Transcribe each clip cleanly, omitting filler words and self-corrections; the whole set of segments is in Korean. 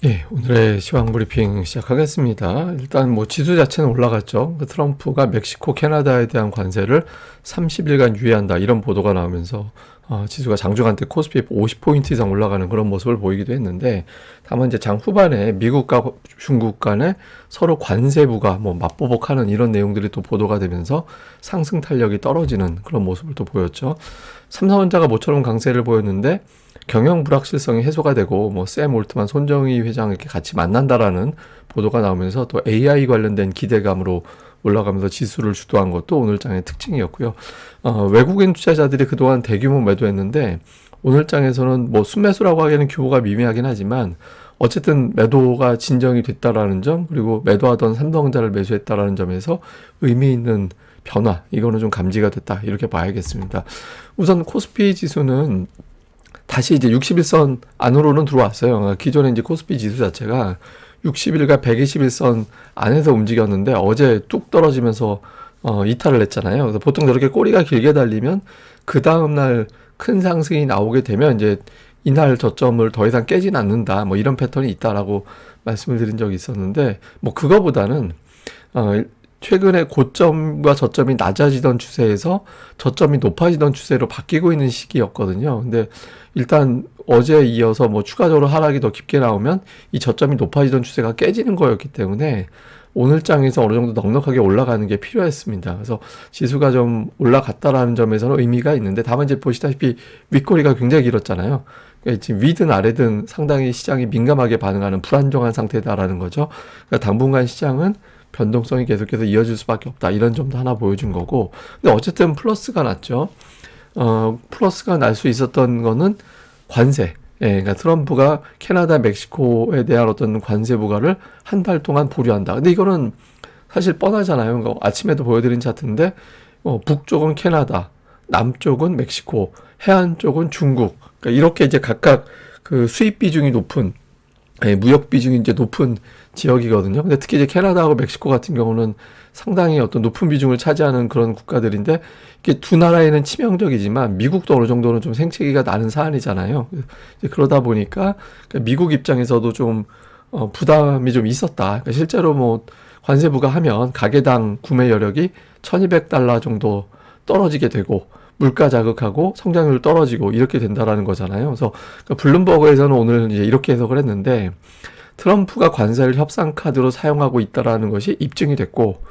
예, 오늘의 시황 브리핑 시작하겠습니다. 일단 뭐 지수 자체는 올라갔죠. 트럼프가 멕시코, 캐나다에 대한 관세를 30일간 유예한다 이런 보도가 나오면서 지수가 장중한 때 코스피 50포인트 이상 올라가는 그런 모습을 보이기도 했는데, 다만 이제 장 후반에 미국과 중국 간에 서로 관세부가 뭐 맞보복하는 이런 내용들이 또 보도가 되면서 상승 탄력이 떨어지는 그런 모습을 또 보였죠. 삼성전자가 모처럼 강세를 보였는데 경영 불확실성이 해소가 되고 뭐 샘 올트만 손정희 회장 이렇게 같이 만난다라는 보도가 나오면서 또 AI 관련된 기대감으로 올라가면서 지수를 주도한 것도 오늘 장의 특징이었고요. 외국인 투자자들이 그동안 대규모 매도했는데 오늘 장에서는 뭐 순매수라고 하기에는 규모가 미미하긴 하지만 어쨌든 매도가 진정이 됐다라는 점, 그리고 매도하던 삼성전자를 매수했다라는 점에서 의미 있는 변화, 이거는 좀 감지가 됐다 이렇게 봐야겠습니다. 우선 코스피 지수는 다시 이제 61선 안으로는 들어왔어요. 기존에 이제 코스피 지수 자체가 60일과 121선 안에서 움직였는데 어제 뚝 떨어지면서 이탈을 했잖아요. 그래서 보통 저렇게 꼬리가 길게 달리면 그 다음날 큰 상승이 나오게 되면 이제 이날 저점을 더 이상 깨진 않는다, 뭐 이런 패턴이 있다라고 말씀을 드린 적이 있었는데, 뭐 그거보다는 최근에 고점과 저점이 낮아지던 추세에서 저점이 높아지던 추세로 바뀌고 있는 시기였거든요. 근데 일단 어제에 이어서 뭐 추가적으로 하락이 더 깊게 나오면 이 저점이 높아지던 추세가 깨지는 거였기 때문에 오늘 장에서 어느 정도 넉넉하게 올라가는 게 필요했습니다. 그래서 지수가 좀 올라갔다라는 점에서는 의미가 있는데, 다만 이제 보시다시피 윗꼬리가 굉장히 길었잖아요. 그러니까 지금 위든 아래든 상당히 시장이 민감하게 반응하는 불안정한 상태다라는 거죠. 그러니까 당분간 시장은 변동성이 계속해서 이어질 수밖에 없다, 이런 점도 하나 보여준 거고. 근데 어쨌든 플러스가 났죠. 플러스가 날 수 있었던 거는 관세. 예, 그러니까 트럼프가 캐나다, 멕시코에 대한 어떤 관세 부과를 한 달 동안 보류한다. 근데 이거는 사실 뻔하잖아요. 그러니까 아침에도 보여드린 차트인데, 북쪽은 캐나다, 남쪽은 멕시코, 해안 쪽은 중국. 그러니까 이렇게 이제 각각 그 수입 비중이 높은, 무역 비중이 이제 높은 지역이거든요. 근데 특히 이제 캐나다하고 멕시코 같은 경우는 상당히 어떤 높은 비중을 차지하는 그런 국가들인데, 이게 두 나라에는 치명적이지만 미국도 어느 정도는 좀 생채기가 나는 사안이잖아요. 이제 그러다 보니까 미국 입장에서도 좀 부담이 좀 있었다. 그러니까 실제로 뭐 관세 부과하면 가게당 구매 여력이 $1,200 정도 떨어지게 되고, 물가 자극하고 성장률 떨어지고 이렇게 된다라는 거잖아요. 그래서 블룸버그에서는 오늘 이제 이렇게 해석을 했는데, 트럼프가 관세를 협상 카드로 사용하고 있다라는 것이 입증이 됐고,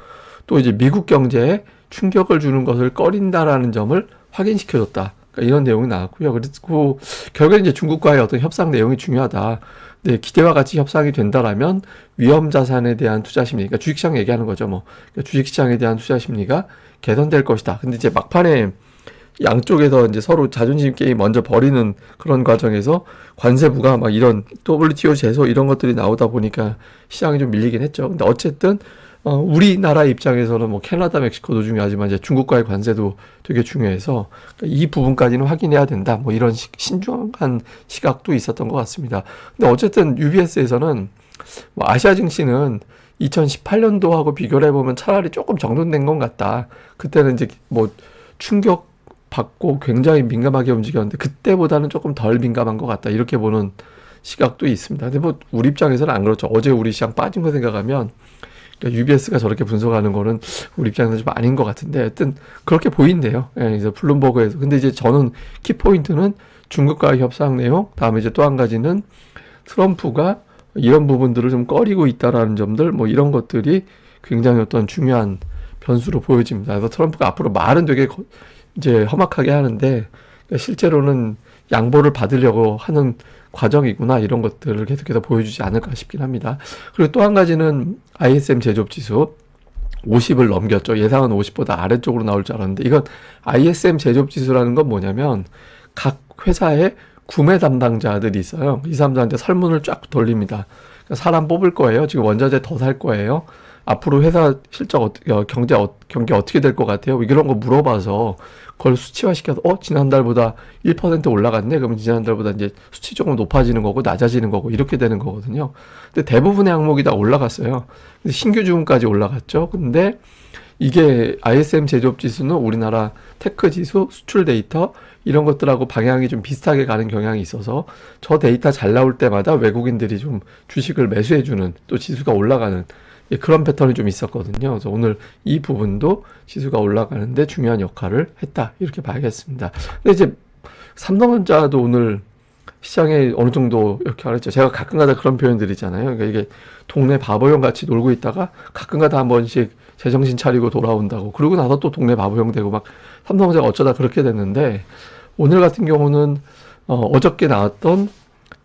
또 이제 미국 경제에 충격을 주는 것을 꺼린다라는 점을 확인시켜줬다, 그러니까 이런 내용이 나왔고요. 그리고 결국엔 이제 중국과의 어떤 협상 내용이 중요하다. 네, 기대와 같이 협상이 된다라면 위험 자산에 대한 투자 심리, 그러니까 주식시장 얘기하는 거죠. 뭐 그러니까 주식시장에 대한 투자 심리가 개선될 것이다. 근데 이제 막판에 양쪽에서 이제 서로 자존심 게임 먼저 벌이는 그런 과정에서 관세 부과 막 이런 WTO 제소 이런 것들이 나오다 보니까 시장이 좀 밀리긴 했죠. 근데 어쨌든 우리나라 입장에서는 뭐 캐나다, 멕시코도 중요하지만 이제 중국과의 관세도 되게 중요해서 이 부분까지는 확인해야 된다, 뭐 이런 신중한 시각도 있었던 것 같습니다. 근데 어쨌든 UBS에서는 뭐 아시아 증시는 2018년도하고 비교를 해보면 차라리 조금 정돈된 것 같다. 그때는 이제 뭐 충격 받고 굉장히 민감하게 움직였는데 그때보다는 조금 덜 민감한 것 같다, 이렇게 보는 시각도 있습니다. 근데 뭐 우리 입장에서는 안 그렇죠. 어제 우리 시장 빠진 거 생각하면 그러니까 UBS가 저렇게 분석하는 거는 우리 입장에서 좀 아닌 것 같은데, 하여튼 그렇게 보인대요. 예, 이제 블룸버그에서. 근데 이제 저는 키포인트는 중국과의 협상 내용, 다음에 이제 또 한 가지는 트럼프가 이런 부분들을 좀 꺼리고 있다라는 점들, 뭐 이런 것들이 굉장히 어떤 중요한 변수로 보여집니다. 그래서 트럼프가 앞으로 말은 되게 이제 험악하게 하는데, 그러니까 실제로는 양보를 받으려고 하는 과정이구나, 이런 것들을 계속해서 보여주지 않을까 싶긴 합니다. 그리고 또 한 가지는 ISM 제조업 지수 50을 넘겼죠. 예상은 50보다 아래쪽으로 나올 줄 알았는데, 이건 ISM 제조업 지수라는 건 뭐냐면 각 회사에 구매 담당자들이 있어요. 이 사람들한테 설문을 쫙 돌립니다. 그러니까 사람 뽑을 거예요. 지금 원자재 더 살 거예요. 앞으로 회사 실적 경제 어떻게 될 것 같아요? 이런 거 물어봐서 그걸 수치화시켜서 지난달보다 1% 올라갔네. 그러면 지난달보다 이제 수치 조금 높아지는 거고 낮아지는 거고 이렇게 되는 거거든요. 근데 대부분의 항목이 다 올라갔어요. 근데 신규 주문까지 올라갔죠. 근데 이게 ISM 제조업 지수는 우리나라 테크 지수, 수출 데이터 이런 것들하고 방향이 좀 비슷하게 가는 경향이 있어서 저 데이터 잘 나올 때마다 외국인들이 좀 주식을 매수해주는, 또 지수가 올라가는 그런 패턴이 좀 있었거든요. 그래서 오늘 이 부분도 지수가 올라가는데 중요한 역할을 했다, 이렇게 봐야겠습니다. 근데 이제 삼성전자도 오늘 시장에 어느 정도 역할을 했죠. 제가 가끔가다 그런 표현 드리잖아요. 그러니까 이게 동네 바보형 같이 놀고 있다가 가끔가다 한 번씩 제정신 차리고 돌아온다고. 그러고 나서 또 동네 바보형 되고 막 삼성전자가 어쩌다 그렇게 됐는데, 오늘 같은 경우는 어저께 나왔던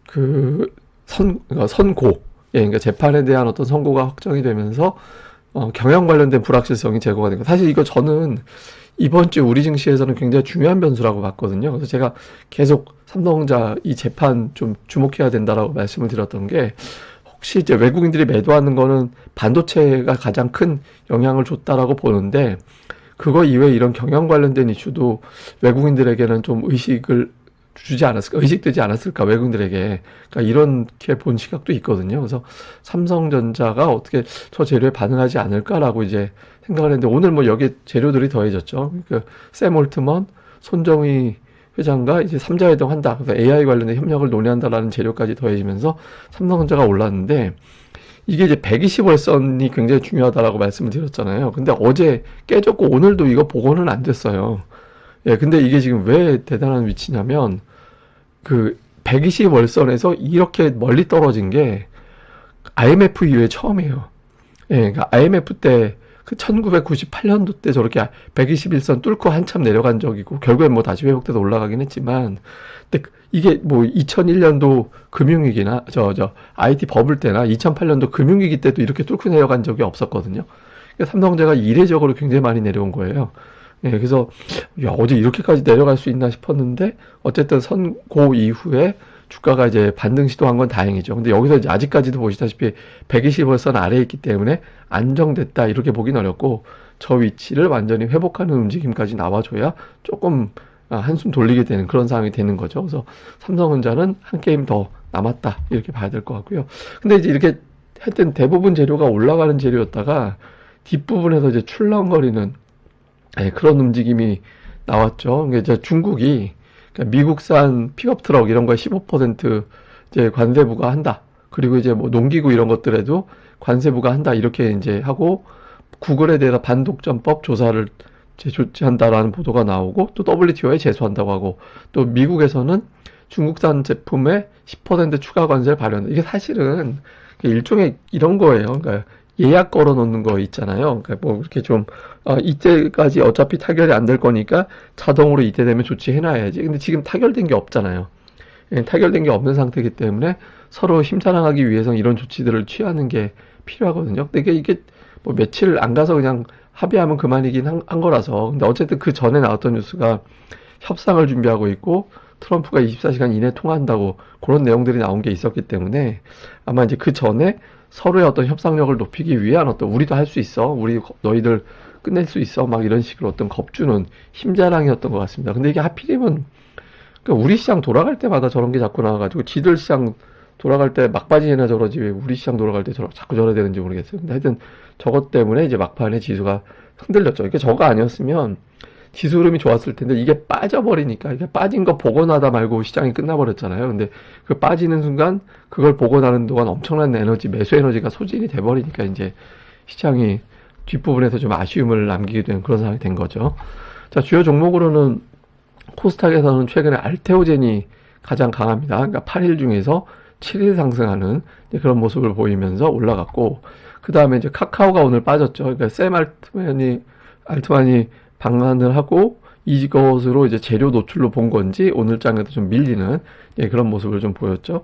그 그러니까 선고, 그러니까 재판에 대한 어떤 선고가 확정이 되면서 경영 관련된 불확실성이 제거가 된 거. 사실 이거 저는 이번 주 우리 증시에서는 굉장히 중요한 변수라고 봤거든요. 그래서 제가 계속 삼성전자 이 재판 좀 주목해야 된다라고 말씀을 드렸던 게, 혹시 이제 외국인들이 매도하는 거는 반도체가 가장 큰 영향을 줬다라고 보는데, 그거 이외에 이런 경영 관련된 이슈도 외국인들에게는 좀 의식을 주지 않았을까, 의식되지 않았을까, 외국인들에게. 그러니까 이렇게 본 시각도 있거든요. 그래서 삼성전자가 어떻게 저 재료에 반응하지 않을까라고 이제 생각을 했는데, 오늘 뭐 여기 재료들이 더해졌죠. 샘 올트먼, 손정희 회장과 이제 3자 회동한다. 그래서 AI 관련된 협력을 논의한다라는 재료까지 더해지면서 삼성전자가 올랐는데, 이게 이제 120월선이 굉장히 중요하다라고 말씀을 드렸잖아요. 근데 어제 깨졌고 오늘도 이거 복원은 안 됐어요. 예, 근데 이게 지금 왜 대단한 위치냐면, 그 120월선에서 이렇게 멀리 떨어진 게 IMF 이후에 처음이에요. 예, 그러니까 IMF 때 그 1998년도 때 저렇게 121선 뚫고 한참 내려간 적이고, 결국엔 뭐 다시 회복돼서 올라가긴 했지만, 근데 이게 뭐 2001년도 금융위기나 IT 버블 때나 2008년도 금융위기 때도 이렇게 뚫고 내려간 적이 없었거든요. 그러니까 삼성전자가 이례적으로 굉장히 많이 내려온 거예요. 예, 그래서 야, 어제 이렇게까지 내려갈 수 있나 싶었는데, 어쨌든 선고 이후에 주가가 이제 반등 시도한 건 다행이죠. 근데 여기서 이제 아직까지도 보시다시피 120월선 아래에 있기 때문에 안정됐다, 이렇게 보긴 어렵고, 저 위치를 완전히 회복하는 움직임까지 나와줘야 조금 한숨 돌리게 되는 그런 상황이 되는 거죠. 그래서 삼성전자는 한 게임 더 남았다, 이렇게 봐야 될 것 같고요. 근데 이제 이렇게 하여튼 대부분 재료가 올라가는 재료였다가 뒷부분에서 이제 출렁거리는 그런 움직임이 나왔죠. 그러니까 이제 중국이, 그러니까 미국산 픽업 트럭 이런 거에 15% 이제 관세 부과한다. 그리고 이제 뭐 농기구 이런 것들에도 관세 부과한다, 이렇게 이제 하고, 구글에 대해서 반독점법 조사를 이제 조치한다라는 보도가 나오고, 또 WTO에 제소한다고 하고, 또 미국에서는 중국산 제품에 10% 추가 관세를 발효한다. 이게 사실은 일종의 이런 거예요. 그러니까 예약 걸어 놓는 거 있잖아요. 그러니까 뭐 이렇게 좀 이때까지 어차피 타결이 안 될 거니까 자동으로 이때 되면 조치해놔야지. 근데 지금 타결된 게 없잖아요. 타결된 게 없는 상태이기 때문에 서로 힘자랑하기 위해서 이런 조치들을 취하는 게 필요하거든요. 근데 이게 뭐 며칠 안 가서 그냥 합의하면 그만이긴 한 거라서. 근데 어쨌든 그 전에 나왔던 뉴스가 협상을 준비하고 있고, 트럼프가 24시간 이내 통화한다고, 그런 내용들이 나온 게 있었기 때문에 아마 이제 그 전에 서로의 어떤 협상력을 높이기 위한 어떤, 우리도 할 수 있어, 우리 너희들 끝낼 수 있어, 막 이런 식으로 어떤 겁주는 힘자랑이었던 것 같습니다. 근데 이게 하필이면 그러니까 우리 시장 돌아갈 때마다 저런 게 자꾸 나와가지고, 지들 시장 돌아갈 때 막바지에나 저러지 왜 우리 시장 돌아갈 때 자꾸 저래야 되는지 모르겠어요. 근데 하여튼 저것 때문에 이제 막판에 지수가 흔들렸죠. 이게 저거 아니었으면 지수 흐름이 좋았을 텐데, 이게 빠져버리니까, 이게 빠진 거 복원하다 말고 시장이 끝나버렸잖아요. 근데 그 빠지는 순간 그걸 복원하는 동안 엄청난 에너지, 매수 에너지가 소진이 돼버리니까 이제 시장이 뒷부분에서 좀 아쉬움을 남기게 된 그런 상황이 된 거죠. 자, 주요 종목으로는 코스닥에서는 최근에 알테오젠이 가장 강합니다. 그러니까 8일 중에서 7일 상승하는 그런 모습을 보이면서 올라갔고, 그 다음에 이제 카카오가 오늘 빠졌죠. 그러니까 샘 알트만이 방한을 하고, 이것으로 이제 재료 노출로 본 건지 오늘 장에도 좀 밀리는 그런 모습을 좀 보였죠.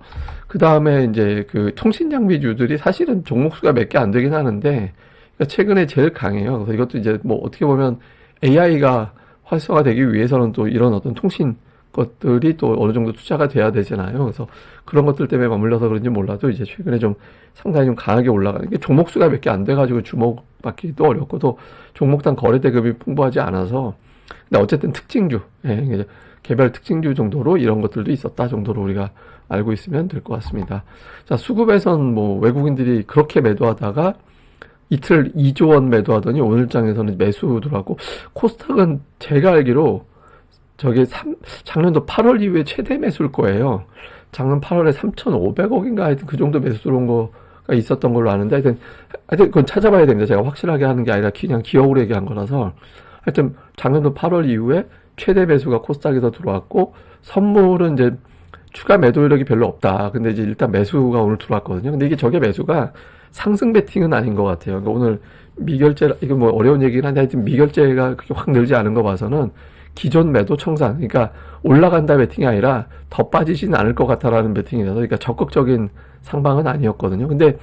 그 다음에 이제 그 통신 장비주들이 사실은 종목 수가 몇 개 안 되긴 하는데, 그러니까 최근에 제일 강해요. 그래서 이것도 이제 뭐 어떻게 보면 AI가 활성화되기 위해서는 또 이런 어떤 통신 것들이 또 어느 정도 투자가 돼야 되잖아요. 그래서 그런 것들 때문에 머물러서 그런지 몰라도 이제 최근에 좀 상당히 좀 강하게 올라가는 게, 종목 수가 몇 개 안 돼가지고 주목받기도 어렵고, 또 종목당 거래 대금이 풍부하지 않아서. 근데 어쨌든 특징주, 개별 특징주 정도로 이런 것들도 있었다 정도로 우리가 알고 있으면 될 것 같습니다. 자, 수급에선 뭐 외국인들이 그렇게 매도하다가 이틀 2조 원 매도하더니 오늘 장에서는 매수 들어가고, 코스닥은 제가 알기로 저게 작년도 8월 이후에 최대 매수일 거예요. 작년 8월에 3,500억인가 하여튼 그 정도 매수 들어온 거가 있었던 걸로 아는데 하여튼 그건 찾아봐야 됩니다. 제가 확실하게 하는 게 아니라 그냥 기억으로 얘기한 거라서. 하여튼 작년도 8월 이후에 최대 매수가 코스닥에서 들어왔고, 선물은 이제 추가 매도 이력이 별로 없다. 근데 이제 일단 매수가 오늘 들어왔거든요. 근데 이게 저게 매수가 상승 베팅은 아닌 것 같아요. 그러니까 오늘 미결제, 이거 뭐 어려운 얘기긴 한데 하여튼 미결제가 그렇게 확 늘지 않은 거 봐서는 기존 매도 청산, 그러니까 올라간다 베팅이 아니라 더 빠지지는 않을 것 같다라는 베팅이라서, 그러니까 적극적인 상방은 아니었거든요. 근데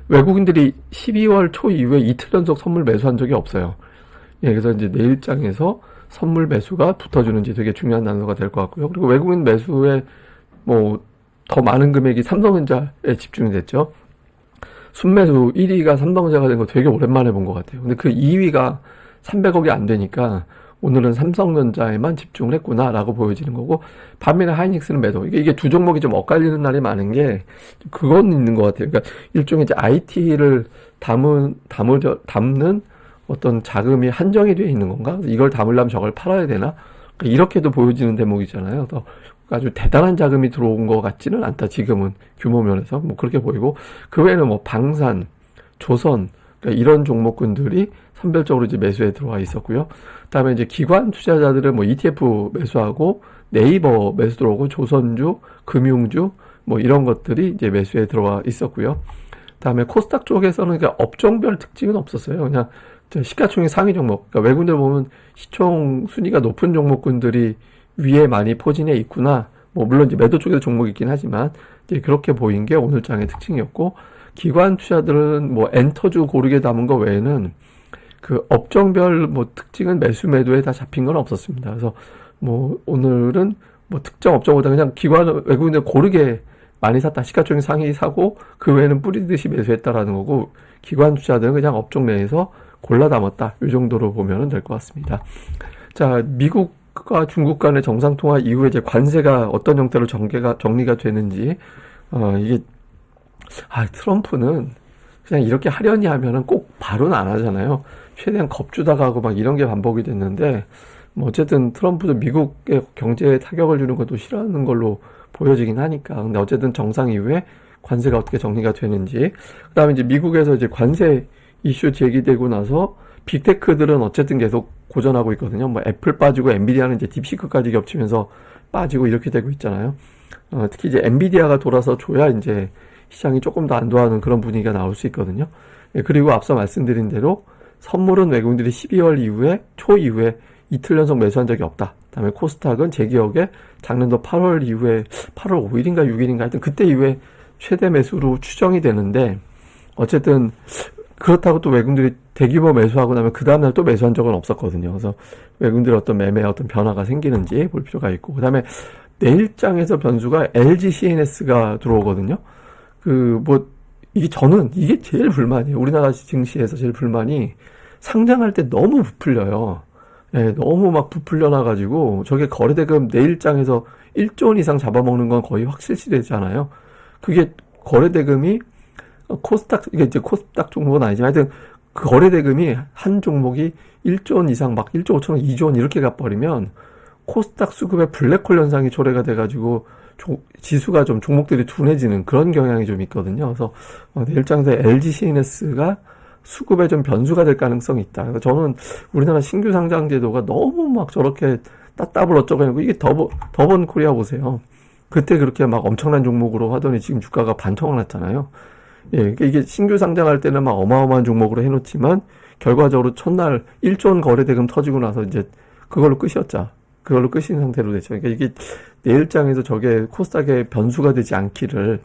외국인들이 12월 초 이후에 이틀 연속 선물 매수한 적이 없어요. 예, 그래서 이제 내일장에서 선물 매수가 붙어주는지 되게 중요한 단서가 될 것 같고요. 그리고 외국인 매수에 뭐 더 많은 금액이 삼성전자에 집중이 됐죠. 순매수 1위가 삼성전자가 된 거 되게 오랜만에 본 것 같아요. 근데 그 2위가 300억이 안 되니까 오늘은 삼성전자에만 집중을 했구나라고 보여지는 거고, 반면에 하이닉스는 매도. 이게 두 종목이 좀 엇갈리는 날이 많은 게 그건 있는 것 같아요. 그러니까 일종의 이제 IT를 담는 어떤 자금이 한정이 되어 있는 건가? 이걸 담으려면 저걸 팔아야 되나? 그러니까 이렇게도 보여지는 대목이잖아요. 또 아주 대단한 자금이 들어온 것 같지는 않다. 지금은 규모 면에서 뭐 그렇게 보이고, 그 외에는 뭐 방산, 조선, 그러니까 이런 종목군들이 선별적으로 이제 매수에 들어와 있었고요. 그다음에 이제 기관 투자자들은 뭐 ETF 매수하고 네이버 매수 들어오고 조선주, 금융주 뭐 이런 것들이 이제 매수에 들어와 있었고요. 그다음에 코스닥 쪽에서는 그러니까 업종별 특징은 없었어요. 그냥 시가총액 상위 종목. 그러니까 외국인들 보면 시총 순위가 높은 종목군들이 위에 많이 포진해 있구나. 뭐 물론 이제 매도 쪽에도 종목이 있긴 하지만 이제 그렇게 보인 게 오늘 장의 특징이었고, 기관 투자들은 뭐 엔터주 고르게 담은 거 외에는 그 업종별 뭐 특징은 매수 매도에 다 잡힌 건 없었습니다. 그래서 뭐 오늘은 뭐 특정 업종보다 그냥 기관 외국인들 고르게 많이 샀다. 시가총액 상위 사고 그 외에는 뿌리듯이 매수했다라는 거고, 기관 투자들은 그냥 업종 내에서 골라 담았다. 이 정도로 보면 될 것 같습니다. 자, 미국과 중국 간의 정상통화 이후에 이제 관세가 어떤 형태로 정리가 되는지, 이게, 트럼프는 그냥 이렇게 하려니 하면은 꼭 바로는 안 하잖아요. 최대한 겁주다가 하고 막 이런 게 반복이 됐는데, 뭐 어쨌든 트럼프도 미국의 경제에 타격을 주는 것도 싫어하는 걸로 보여지긴 하니까. 근데 어쨌든 정상 이후에 관세가 어떻게 정리가 되는지. 그 다음에 이제 미국에서 이제 관세 이슈 제기되고 나서 빅테크들은 어쨌든 계속 고전하고 있거든요. 뭐 애플 빠지고 엔비디아는 이제 딥시크까지 겹치면서 빠지고 이렇게 되고 있잖아요. 특히 이제 엔비디아가 돌아서 줘야 이제 시장이 조금 더 안도하는 그런 분위기가 나올 수 있거든요. 예, 그리고 앞서 말씀드린 대로 선물은 외국인들이 12월 이후에 초 이후에 이틀 연속 매수한 적이 없다. 그다음에 코스닥은 제 기억에 작년도 8월 이후에 8월 5일인가 6일인가 하여튼 그때 이후에 최대 매수로 추정이 되는데, 어쨌든 그렇다고 또 외국인들이 대규모 매수하고 나면 그 다음날 또 매수한 적은 없었거든요. 그래서 외국인들의 어떤 매매에 어떤 변화가 생기는지 볼 필요가 있고, 그 다음에 내일장에서 변수가 LG CNS가 들어오거든요. 이게 제일 불만이에요. 우리나라 증시에서 제일 불만이 상장할 때 너무 부풀려요. 예, 너무 막 부풀려놔가지고 저게 거래대금 내일장에서 1조 원 이상 잡아먹는 건 거의 확실시되잖아요. 그게 거래대금이 이게 이제 코스닥 종목은 아니지만 하여튼 그 거래대금이 한 종목이 1조 원 이상 막 1조 5천 원, 2조 원 이렇게 가버리면 코스닥 수급에 블랙홀 현상이 초래가 돼가지고 지수가 좀 종목들이 둔해지는 그런 경향이 좀 있거든요. 그래서 내일장에서 LG CNS가 수급에 좀 변수가 될 가능성이 있다. 그래서 저는 우리나라 신규 상장 제도가 너무 막 저렇게 따따블 어쩌고 하고, 이게 더번 코리아 보세요. 그때 그렇게 막 엄청난 종목으로 하더니 지금 주가가 반토막 났잖아요. 예, 그러니까 이게 신규 상장할 때는 막 어마어마한 종목으로 해놓지만 결과적으로 첫날 1조 원 거래대금 터지고 나서 이제 그걸로 끝이었자. 그걸로 끝인 상태로 됐죠. 그러니까 이게 내일장에서 저게 코스닥의 변수가 되지 않기를,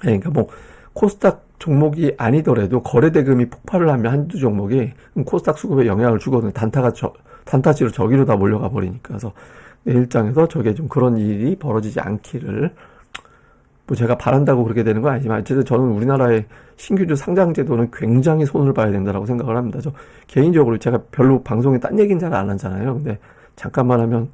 그러니까 뭐 코스닥 종목이 아니더라도 거래대금이 폭발을 하면 한두 종목이 코스닥 수급에 영향을 주거든요. 단타치로 저기로 다 몰려가 버리니까. 그래서 내일장에서 저게 좀 그런 일이 벌어지지 않기를, 뭐 제가 바란다고 그렇게 되는 건 아니지만 어쨌든 저는 우리나라의 신규주 상장 제도는 굉장히 손을 봐야 된다고 생각을 합니다. 저 개인적으로 제가 별로 방송에 딴 얘기는 잘 안 하잖아요. 근데 잠깐만 하면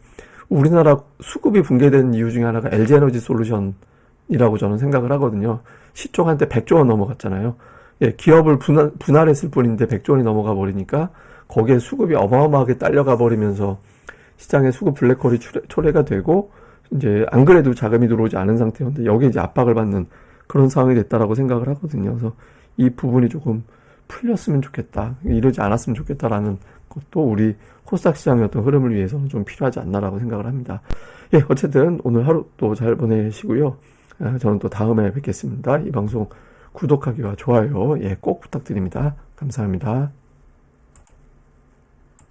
우리나라 수급이 붕괴된 이유 중에 하나가 LG에너지 솔루션이라고 저는 생각을 하거든요. 시총 한때 100조 원 넘어갔잖아요. 예, 기업을 분할했을 뿐인데 100조 원이 넘어가 버리니까 거기에 수급이 어마어마하게 딸려가 버리면서 시장에 수급 블랙홀이 초래가 되고 이제 안 그래도 자금이 들어오지 않은 상태였는데 여기에 이제 압박을 받는 그런 상황이 됐다라고 생각을 하거든요. 그래서 이 부분이 조금 풀렸으면 좋겠다. 이러지 않았으면 좋겠다라는 것도 우리 코스닥 시장의 어떤 흐름을 위해서는 좀 필요하지 않나라고 생각을 합니다. 예, 어쨌든 오늘 하루 또 잘 보내시고요. 저는 또 다음에 뵙겠습니다. 이 방송 구독하기와 좋아요, 예, 꼭 부탁드립니다. 감사합니다.